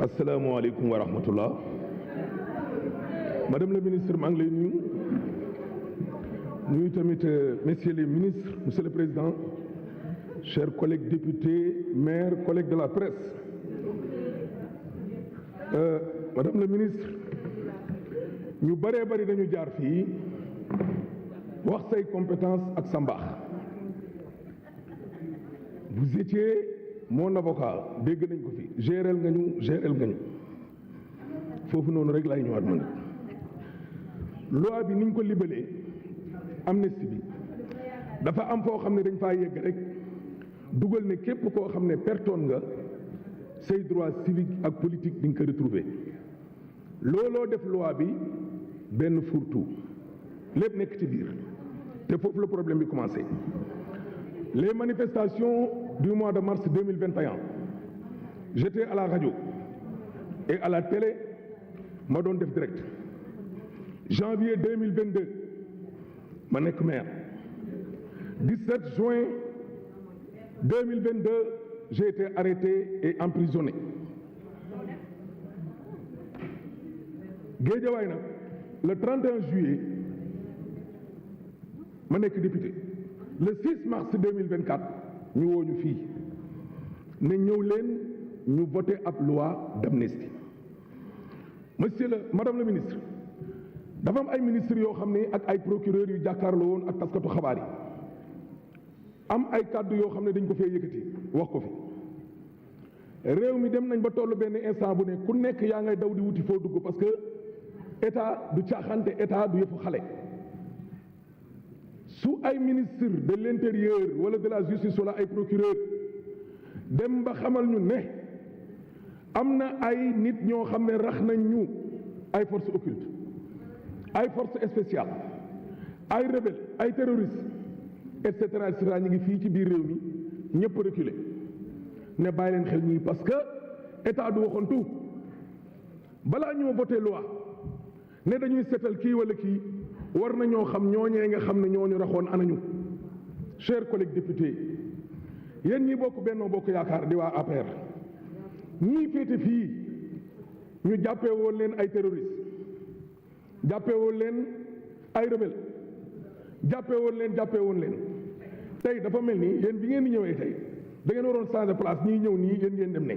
asalaamaaleykum wa rahmatullah. Madame la ministre maa ngi lay nuyu tamit messieurs les ministres, monsieur le président, chers collègues députés, maires, collègues de la presse. Madame la ministre, ñu bëree bëri dañu jaar fii wax say compétence ak sa mbaax. Vous étiez mon avocat dégg nañ ko fi gérel nga ñu foofu noonu rek laay ñëwaat man loi bi niñ ko libalee amnistie bi dafa am foo xam ne dañ faa yegg rek dugal ne képp koo xam ne pertoon nga say droits civiques ak politique di nga ko retrouver looloo def loi bi benn fourre-tout lépp nekk ci biir te foofu le problème bi commencé. Les manifestations du mois de mars 2021, j'étais à la radio et à la télé, ma doon def direct. Janvier 2022, ma nekk maire. 17 juin 2022, j'ai été arrêté et emprisonné. Guédiawaye nag le 31 juillet ma nekk député. Le 6 mars 2024 ñu woo ñu fii ne ñëw leen ñu voté ab loi d'amnistie. Madame la ministre dafa am ay ministres yoo xam ne ak ay procureurs yu jàkkaarloo woon ak taskatu xabaar yi am ay kàddu yoo xam ne dañ ko fee yëkkati wax ko fi réew mi dem nañ ba tollu benn instant bu ne ku nekk yaa ngay daw di wuti foo dugg parce que état du caaxante état du yëfu xale. su ay ministre de l'intérieur wala de la justice wala ay procureur dem ba xamal ñu ne am na ay nit ñoo xam ne rax nañ ñu ay forces occultes ay forces spéciales ay rebelles ay terroristes et cetera ñu ngi fii ci biir réew mi ñëpp reculer ne bàyyi leen xel ñii parce que état du waxoon tout balaa ñoo voté loi ne dañuy seetal kii wala kii. war na ñoo xam ñooñee nga xam ne ñooñu raxoon anañu chers collègues députés yéen ñi bokk Benno Bokk Yaakaar di waa APR ñii féete fii ñu jàppee woon leen ay terroristes jàppee woon leen ay rebelles jàppee woon leen tey dafa mel ni yéen bi ngeen di ñëwee tey da ngeen waroon changer place ñii ñëw nii yéen ngeen dem ne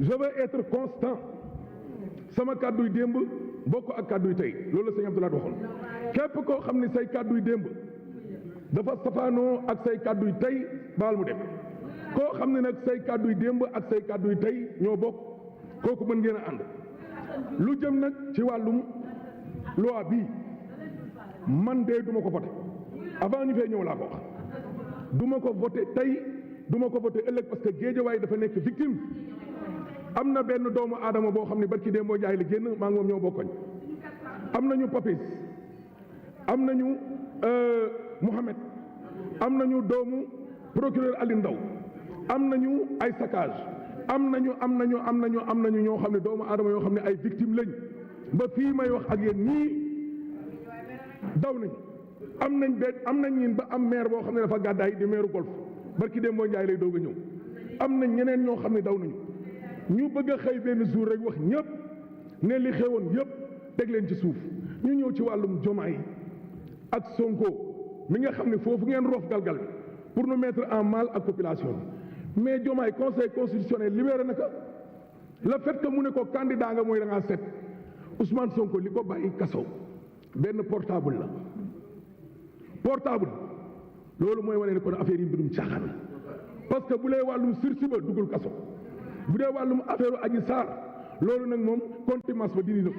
je veux être constant sama kàdduy démb bokk ak kàdduy tey loolu la sëñ Abdoulaye waxoon képp koo xam ne say kàdduy démb dafa safaanoo ak say kàdduy tey baal mu dem koo xam ne nag say kàdduy démb ak say kàdduy tey ñoo bokk kooku mën ngeen a ànd lu jëm nag ci wàllum loi bii man de duma ko voté avant ñu fee ñëw laa ko wax duma ko voté tey duma ko voté ëllëg parce que Guédiawaye dafa nekk victime am na benn doomu aadama boo xam ne barki Demba Ndiaye la génn maa ngi moom ñoo bokkoñ am nañu Papis am nañu Mohamed am nañu doomu procureur Ali Ndaw am nañu ay saccage am nañu ñoo xam ne doomu aadama yoo xam ne ay victime lañ ba fii may wax ak yéen ñii daw nañ am nañ ñin ba am maire boo xam ne dafa gàddaay di maire golf barki Demba Ndiaye lay doog a ñëw am nañ ñeneen ñoo xam ne daw nañu ñu bëgg a xëy benn jour rek wax ñëpp ne li xewoon yëpp teg leen ci suuf ñu ñëw ci wàllum Diomaye ak Sonko mi nga xam ne foofu ngeen roof galgal bi pour nous mettre en mal ak population bi mais Diomaye conseil constitutionnel libéré na ko le fait que mu ne ko candidat nga mooy da ngaa set Ousmane Sonko li ko bàyyi kaso benn portable la portable loolu mooy wane ne kon affaire yi mbirum caaxaan la parce que bu lay wàllum sursis ba duggul kaso bu dee wàllum affaire Adji Sarr loolu nag moom contumace ba dindi na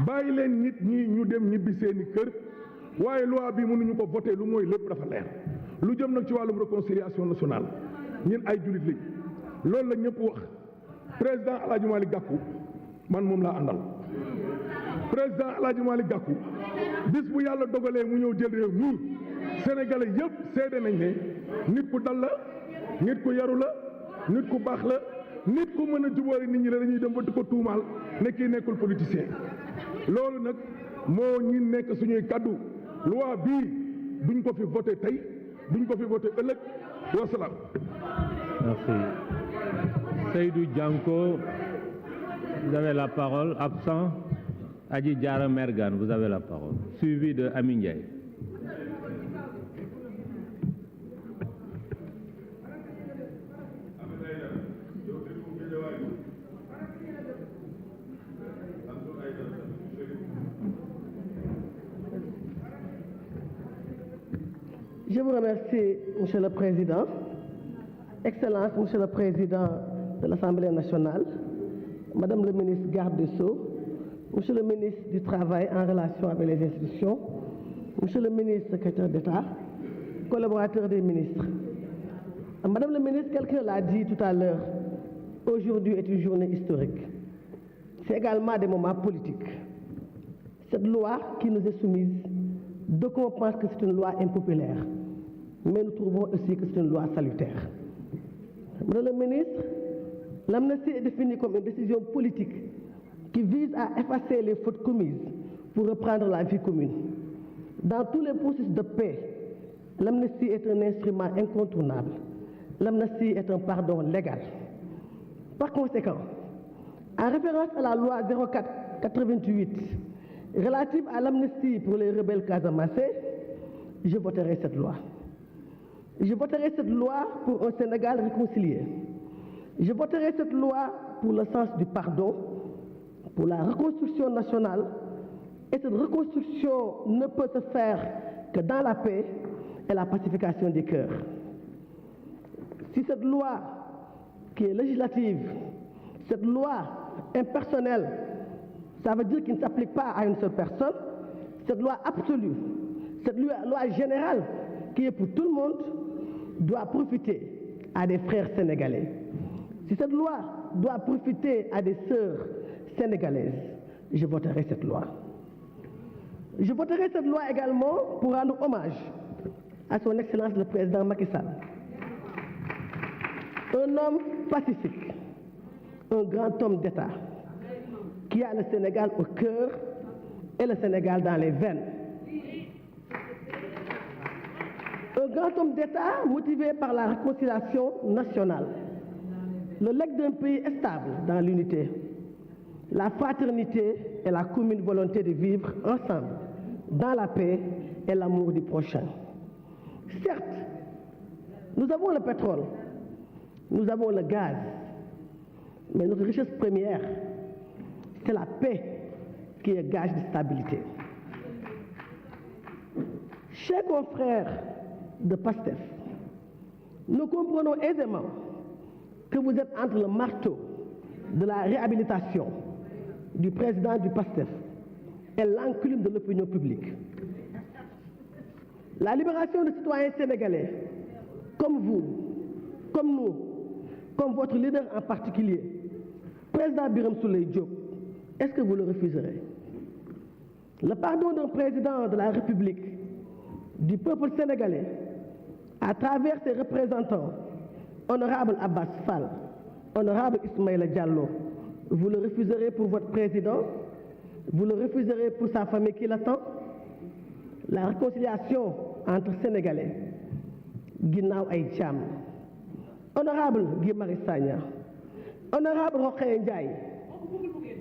bàyyi leen nit ñi ñu dem ñibbi seeni kër waaye loi bi mënuñu ko voté lu mooy lépp dafa leer lu jëm nag ci wàllum réconciliation nationale ñun ay jullit lañ loolu la ñëpp wax président El Hadj Malick Gakou man moom laa àndal président El Hadj Malick Gakou bis bu yàlla dogalee mu ñëw jël réew nii sénégalais yëpp seede nañ ne nit ku dal la nit ku yaru la nit ku baax la nit ku mën a jubóori nit ñi la dañuy dem ba di ko tuumaal ne kii nekkul politicien loolu nag moo ñi nekk suñuy kaddu loi bii duñ ko fi voté tey duñ ko fi voté ëllëg wasalaam. Merci. Seydou Dianko, vous avez la parole. Absent. Adji Diarra Mergane, vous avez la parole. Suivi de Ami Ndiaye. Je vous remercie, Monsieur le Président. Excellence, Monsieur le Président de l'Assemblée nationale, Madame le ministre garde des Sceaux, Monsieur le ministre du Travail en relation avec les institutions, Monsieur le ministre secrétaire d'État, collaborateurs des ministres. Madame le ministre, quelqu'un l'a dit tout à l'heure, aujourd'hui est une journée historique. C'est également des moments politiques. Cette loi qui nous est soumise, d'aucuns pensent que c'est une loi impopulaire, mais nous trouvons aussi que c'est une loi salutaire. Madame le ministre, l'amnistie est définie comme une décision politique qui vise à effacer les fautes commises pour reprendre la vie commune. Dans tous les processus de paix, l'amnistie est un instrument incontournable. L'amnistie est un pardon légal. Par conséquent, en référence à la loi 04-88 relative à l'amnistie pour les rebelles casamançais, je voterai cette loi. Je voterai cette loi pour un Sénégal réconcilié. Je voterai cette loi pour le sens du pardon, pour la reconstruction nationale. Et cette reconstruction ne peut se faire que dans la paix et la pacification des cœurs. Si cette loi qui est législative, cette loi impersonnelle, ça veut dire qu'il ne s'applique pas à une seule personne, cette loi absolue, cette loi générale qui est pour tout le monde, doit profiter à des frères sénégalais. Si cette loi doit profiter à des sœurs sénégalaises, je voterai cette loi. Je voterai cette loi également pour rendre hommage à son Excellence le Président Macky Sall. Un homme pacifique, un grand homme d'État, qui a le Sénégal au cœur et le Sénégal dans les veines. Un grand homme d'État motivé par la réconciliation nationale, le legs d'un pays stable dans l'unité, la fraternité et la commune volonté de vivre ensemble dans la paix et l'amour du prochain. Certes, nous avons le pétrole, nous avons le gaz, mais notre richesse première, c'est la paix qui est gage de stabilité. Chers confrères de PASTEF, nous comprenons aisément que vous êtes entre le marteau de la réhabilitation du président du PASTEF et l'enclume de l'opinion publique. La libération des citoyens sénégalais, comme vous, comme nous, comme votre leader en particulier, président Birame Souleye Diop, est-ce que vous le refuserez? Le pardon d'un président de la République, du peuple sénégalais, à travers ses représentants, honorable Abbas Fall, honorable Ismaïla Diallo, vous le refuserez pour votre président? Vous le refuserez pour sa famille qui l'attend? La réconciliation entre Sénégalais, Guinaw Aïtcham, honorable Guy Marius Sagna, honorable Rokhaya Ndiaye,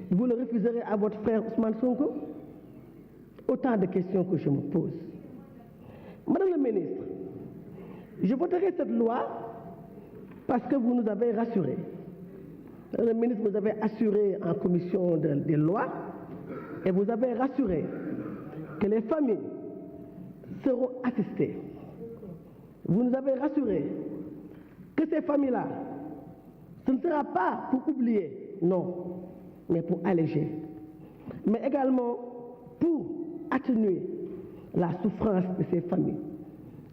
vous le refuserez à votre frère Ousmane Sonko? Autant de questions que je me pose. Madame la ministre, je voterai cette loi parce que vous nous avez rassurés. Madame la ministre, vous avez assuré en commission des lois et vous avez rassuré que les familles seront assistées. Vous nous avez rassuré que ces familles-là, ce ne sera pas pour oublier, non, mais pour alléger, mais également pour atténuer la souffrance de ces familles.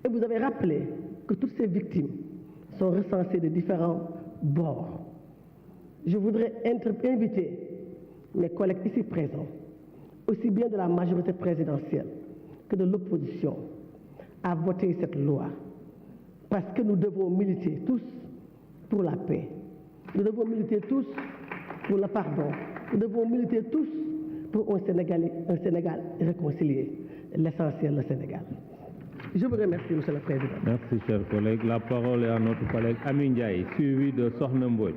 Et vous avez rappelé que toutes ces victimes sont recensées de différents bords. Je voudrais inviter mes collègues ici présents, aussi bien de la majorité présidentielle que de l'opposition, à voter cette loi, parce que nous devons militer tous pour la paix. Nous devons militer tous pour le pardon. Nous devons militer tous pour un Sénégal réconcilié, l'essentiel, le Sénégal. Je vous remercie, Monsieur le Président. Merci, cher collègue. La parole est à notre collègue Ami Ndiaye, suivi de Sokhna Mbodj.